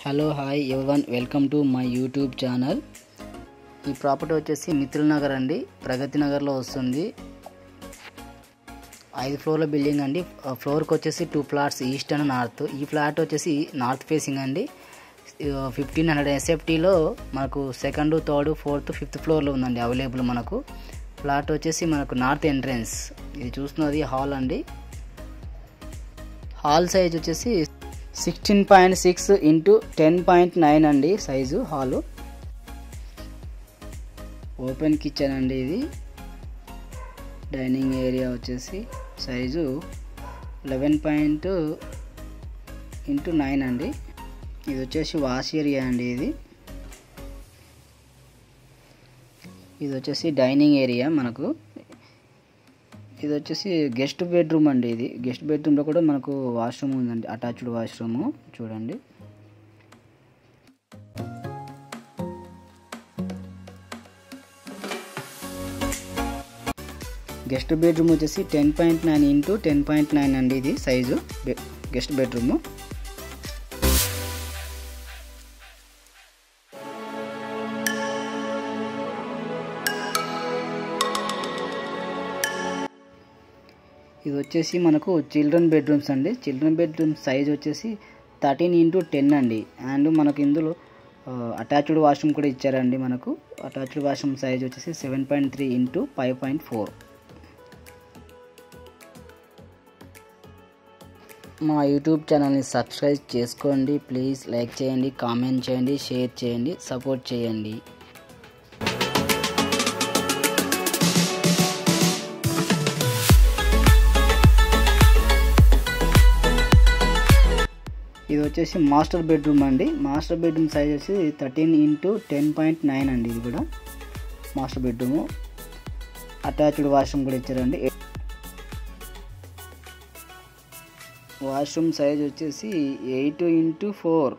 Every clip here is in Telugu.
Hello hi everyone, welcome to my YouTube channel. ఈ ప్రాపర్టీ వచ్చేసి మిత్రుల్ నగర్ అండి, ప్రగతి నగర్లో వస్తుంది. 5 ఫ్లోర్ల బిల్డింగ్ అండి. ఫ్లోర్కి వచ్చేసి 2 ఫ్లాట్స్, ఈస్ట్ అండ్ నార్త్. ఈ ఫ్లాట్ వచ్చేసి నార్త్ ఫేసింగ్ అండి. 1500 SFTలో మనకు సెకండ్, థర్డ్, ఫోర్త్, ఫిఫ్త్ ఫ్లోర్లో ఉందండి అవైలబుల్. మనకు ఫ్లాట్ వచ్చేసి మనకు నార్త్ ఎంట్రన్స్. ఇది చూస్తున్నది హాల్ అండి. హాల్ సైజ్ వచ్చేసి 16.6 ఇంటూ 10.9 అండి సైజు హాలు. ఓపెన్ కిచెన్ అండి ఇది. డైనింగ్ ఏరియా వచ్చేసి సైజు 11.9 అండి. ఇది వచ్చేసి వాష్ ఏరియా అండి. ఇది వచ్చేసి డైనింగ్ ఏరియా మనకు. ఇది వచ్చేసి గెస్ట్ బెడ్రూమ్ అండి. ఇది గెస్ట్ బెడ్రూమ్లో కూడా మనకు వాష్రూమ్ ఉందండి, అటాచ్డ్ వాష్రూమ్. చూడండి, గెస్ట్ బెడ్రూమ్ వచ్చేసి 10.9 ఇంటూ 10.9 అండి ఇది సైజు గెస్ట్ బెడ్రూమ్. ఇది వచ్చేసి మనకు చిల్డ్రన్ బెడ్రూమ్స్ అండి. చిల్డ్రన్ బెడ్రూమ్ సైజ్ వచ్చేసి 13 ఇంటూ 10 అండి. అండ్ మనకు ఇందులో అటాచ్డ్ వాష్రూమ్ కూడా ఇచ్చారండి. మనకు అటాచ్డ్ వాష్రూమ్ సైజ్ వచ్చేసి 7.3 ఇంటూ 5.4. మా యూట్యూబ్ ఛానల్ని సబ్స్క్రైబ్ చేసుకోండి ప్లీజ్. లైక్ చేయండి, కామెంట్ చేయండి, షేర్ చేయండి, సపోర్ట్ చేయండి. ఇది వచ్చేసి మాస్టర్ బెడ్రూమ్ అండి. మాస్టర్ బెడ్రూమ్ సైజ్ వచ్చి 13 ఇంటూ 10.9 అండి. ఇది కూడా మాస్టర్ బెడ్రూము. అటాచ్డ్ వాష్రూమ్ కూడా ఇచ్చారండి. వాష్రూమ్ సైజ్ వచ్చేసి 8 ఇంటూ 4.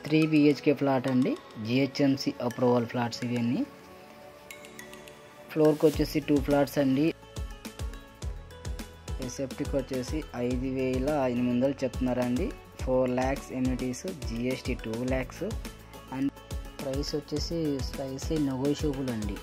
త్రీ BHK ఫ్లాట్ అండి. GHMC అప్రూవల్ ఫ్లాట్స్ ఇవన్నీ. ఫ్లోర్కి వచ్చేసి 2 ఫ్లాట్స్ అండి. SFTకి వచ్చేసి 5,800 చెప్తున్నారండి. 4 lakhs amenities, GST 2 lakhs. And price వచ్చేసి స్లైస్లీ నెగోషియబుల్ అండి.